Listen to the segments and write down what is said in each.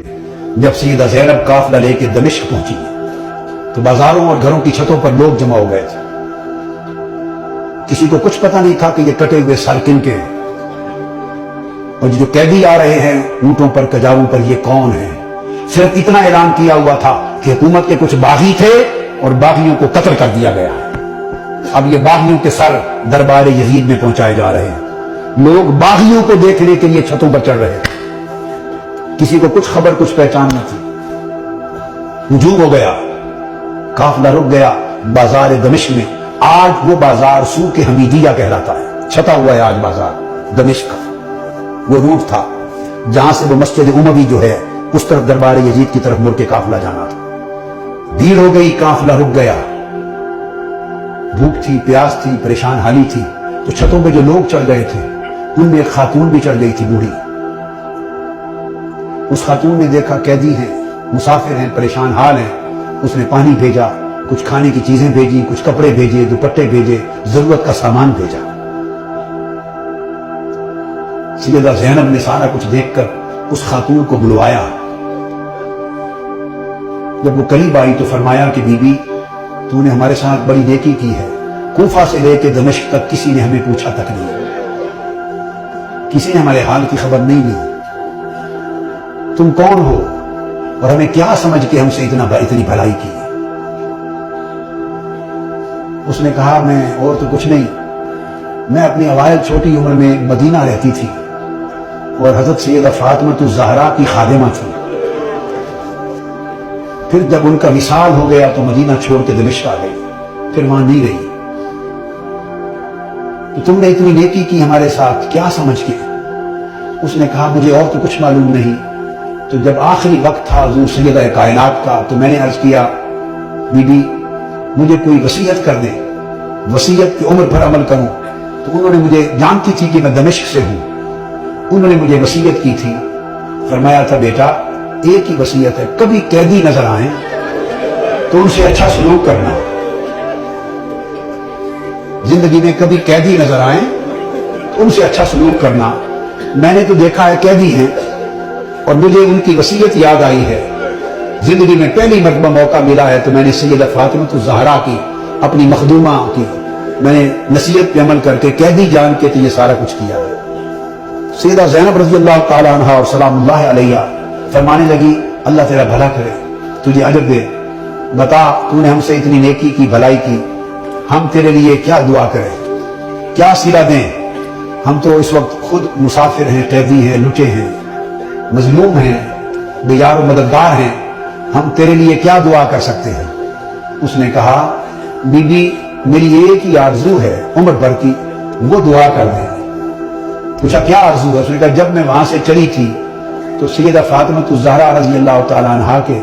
جب سیدہ زینب قافلہ لے کے دمشق پہنچی تو بازاروں اور گھروں کی چھتوں پر لوگ جمع ہو گئے تھے. کسی کو کچھ پتہ نہیں تھا کہ یہ کٹے ہوئے سر کن کے ہیں اور جو قیدی آ رہے ہیں اونٹوں پر کجاووں پر یہ کون ہیں. صرف اتنا اعلان کیا ہوا تھا کہ حکومت کے کچھ باغی تھے اور باغیوں کو قتل کر دیا گیا. اب یہ باغیوں کے سر دربار یزید میں پہنچائے جا رہے ہیں. لوگ باغیوں کو دیکھنے کے لیے چھتوں پر چڑھ رہے تھے. کسی کو کچھ خبر کچھ پہچان نہ تھی. ہجوم ہو گیا, قافلہ رک گیا بازار دمشق میں. آج وہ بازار سوق حمیدیہ کہلاتا ہے. چھتا ہوا ہے آج بازار دمشق کا. وہ روٹ تھا جہاں سے وہ مسجد اموی جو ہے اس طرف دربار یزید کی طرف مڑ کے قافلہ جانا تھا. بھیڑ ہو گئی, قافلہ رک گیا. بھوک تھی, پیاس تھی, پریشان حالی تھی. تو چھتوں پہ جو لوگ چڑھ گئے تھے ان میں ایک خاتون بھی چڑھ گئی تھی, بوڑھی. اس خاتون نے دیکھا قیدی ہیں, مسافر ہیں, پریشان حال ہیں. اس نے پانی بھیجا, کچھ کھانے کی چیزیں بھیجی, کچھ کپڑے بھیجے, دوپٹے بھیجے, ضرورت کا سامان بھیجا. سیدہ زینب نے سارا کچھ دیکھ کر اس خاتون کو بلوایا. جب وہ قریب آئی تو فرمایا کہ بی بی تو نے ہمارے ساتھ بڑی نیکی کی ہے. کوفہ سے لے کے دمشق تک کسی نے ہمیں پوچھا تک نہیں, کسی نے ہمارے حال کی خبر نہیں لی. تم کون ہو اور ہمیں کیا سمجھ کے ہم سے اتنی بھلائی کی؟ اس نے کہا میں اور تو کچھ نہیں, میں اپنی اوائل چھوٹی عمر میں مدینہ رہتی تھی اور حضرت سیدہ فاطمہ الزہرا کی خادمہ تھی. پھر جب ان کا وصال ہو گیا تو مدینہ چھوڑ کے دمشق آ گئی, پھر وہاں نہیں رہی. تو تم نے اتنی نیکی کی ہمارے ساتھ, کیا سمجھ کے؟ اس نے کہا مجھے اور تو کچھ معلوم نہیں. تو جب آخری وقت تھا حضور سیدہ کائنات کا تو میں نے عرض کیا بی بی مجھے کوئی وصیت کر دیں, وصیت کی عمر پر عمل کروں. تو انہوں نے مجھے, جانتی تھی کہ میں دمشق سے ہوں, انہوں نے مجھے وصیت کی تھی. فرمایا تھا بیٹا ایک ہی وصیت ہے, کبھی قیدی نظر آئیں تو ان سے اچھا سلوک کرنا. زندگی میں کبھی قیدی نظر آئیں تو ان سے اچھا سلوک کرنا. میں نے تو دیکھا ہے قیدی ہیں اور مجھے ان کی وصیت یاد آئی ہے. زندگی میں پہلی مرتبہ موقع ملا ہے تو میں نے سیدہ فاطمہ الزہرا کی, اپنی مخدومہ کی, میں نے نصیحت پہ عمل کر کے قیدی جان کے تو یہ سارا کچھ کیا ہے. سیدہ زینب رضی اللہ تعالی عنہ اور سلام اللہ علیہ فرمانے لگی اللہ تیرا بھلا کرے, تجھے اجر دے, بتا تو نے ہم سے اتنی نیکی کی, بھلائی کی, ہم تیرے لیے کیا دعا کریں, کیا صلہ دیں؟ ہم تو اس وقت خود مسافر ہیں, قیدی ہیں, لٹے ہیں, مظلوم ہیں, بے یار و مددگار ہیں, ہم تیرے لیے کیا دعا کر سکتے ہیں؟ اس نے کہا بی بی میری ایک ہی آرزو ہے عمر بھر کی, وہ دعا کر دیں. پوچھا کیا آرزو ہے؟ اس نے کہا جب میں وہاں سے چلی تھی تو سیدہ فاطمہ الزہرا رضی اللہ تعالیٰ عنہا کے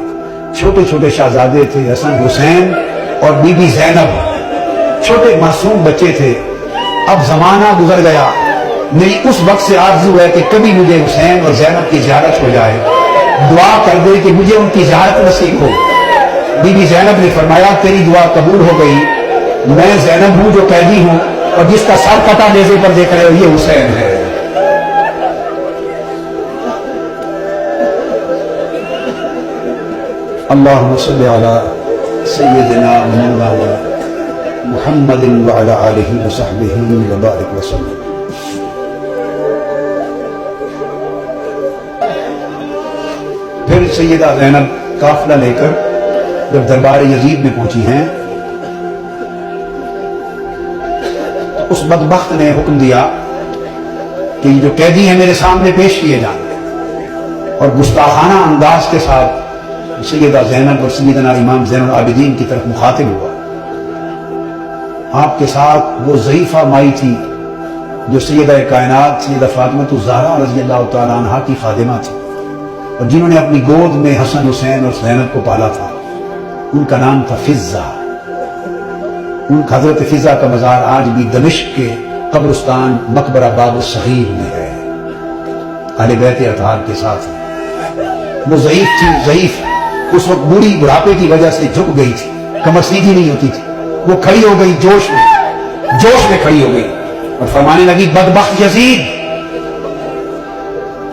چھوٹے چھوٹے شہزادے تھے, حسن حسین اور بی بی زینب, چھوٹے معصوم بچے تھے. اب زمانہ گزر گیا, میری اس وقت سے آرزو ہے کہ کبھی مجھے حسین اور زینب کی زیارت ہو جائے, دعا کر دے کہ مجھے ان کی زیارت نصیب ہو. بی بی زینب نے فرمایا تیری دعا قبول ہو گئی. میں زینب ہوں جو قیدی ہوں اور جس کا سر کٹا نیزے پر دیکھ رہے ہو یہ حسین ہے. اللہم صلی علی سیدنا مولانا محمد وعلی آلہ وصحبہ وبارک وسلم. پھر سیدہ زینب قافلہ لے کر جب دربار یزید میں پہنچی ہیں تو اس بدبخت نے حکم دیا کہ یہ جو قیدی ہیں میرے سامنے پیش کیے جائیں, اور گستاخانہ انداز کے ساتھ سیدہ زینب اور سیدنا امام زین العابدین کی طرف مخاطب ہوا. آپ کے ساتھ وہ ضعیفہ مائی تھی جو سیدہ کائنات سیدہ فاطمہ الزہرا رضی اللہ تعالیٰ عنہا کی خادمہ تھی اور جنہوں نے اپنی گود میں حسن حسین اور زینب کو پالا تھا. ان کا نام تھا فضہ. ان حضرت فضہ کا مزار آج بھی دمشق کے قبرستان مقبرہ باب الصغیر میں ہے, اہل بیت اطہار کے ساتھ. وہ ضعیف تھی, ضعیف, اس وقت بوڑھی بڑھاپے کی وجہ سے جھک گئی تھی, کمر سیدھی نہیں ہوتی تھی. وہ کھڑی ہو گئی, جوش میں کھڑی ہو گئی اور فرمانے لگی بدبخت یزید,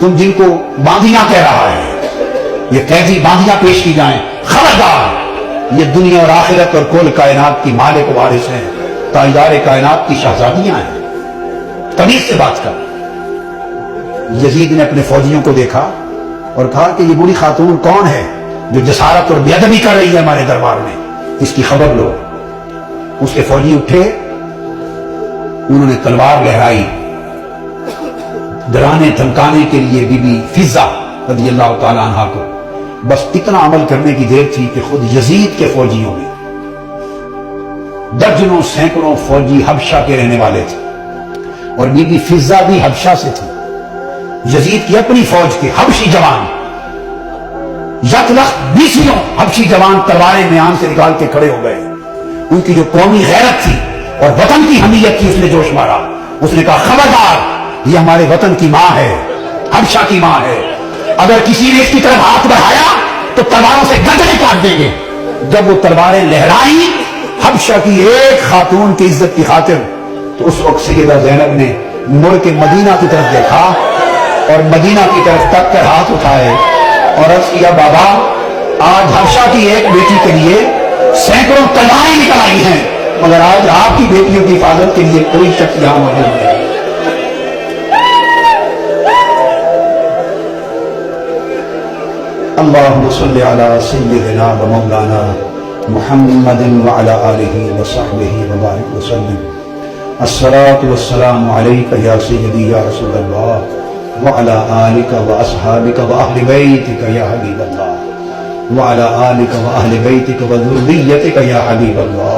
تم جن کو باندیاں کہہ رہا ہے یہ قیدی باندیاں پیش کی جائیں، خبردار، یہ دنیا اور آخرت اور کل کائنات کی مالک و وارث ہیں، تاجدار کائنات کی شہزادیاں ہیں، تمیز سے بات کر۔ یزید نے اپنے فوجیوں کو دیکھا اور کہا کہ یہ بوڑھی خاتون کون ہے جو جسارت اور بے ادبی کر رہی ہے ہمارے دربار میں، اس کی خبر لو۔ اس کے فوجی اٹھے، انہوں نے تلوار لہرائی، ڈرانے دھمکانے کے لیے بی بی فضہ رضی اللہ تعالی عنہا کو۔ بس اتنا عمل کرنے کی دیر تھی کہ خود یزید کے فوجیوں میں درجنوں سینکڑوں فوجی حبشہ کے رہنے والے تھے، اور بی بی فضہ بھی حبشہ سے تھی۔ یزید کی اپنی فوج کے حبشی جوان، یک لخت 20 حبشی جوان تلواریں میان سے نکال کے کھڑے ہو گئے۔ ان کی جو قومی غیرت تھی اور وطن کی حمیت تھی، اس نے جوش مارا۔ اس نے کہا خبردار، یہ ہمارے وطن کی ماں ہے، حبشہ کی ماں ہے، اگر کسی نے اس کی طرف ہاتھ بڑھایا تو تلواروں سے گردنیں کاٹ دیں گے۔ جب وہ تلواریں لہرائیں حبشہ کی ایک خاتون کی عزت کی خاطر، تو اس وقت سیدہ زینب نے مڑ کے مدینہ کی طرف دیکھا اور مدینہ کی طرف تک کر ہاتھ اٹھائے اور عرض کیا بابا، آج حبشہ کی ایک بیٹی کے لیے سینکڑوں تلواریں نکل آئی ہیں، مگر آج آپ کی بیٹیوں کی حفاظت کے لیے کوئی شخص یہاں موجود نہیں۔ اللہم صلی علی سیدنا و مولانا محمد وعلی آلہ وصحبہ وبارک وسلم۔ الصلاۃ والسلام علیک یا سیدی یا رسول اللہ وعلی آلک واصحابک واہل بیتک یا حبیب اللہ وعلی آلک واہل بیتک وذریتک یا حبیب اللہ۔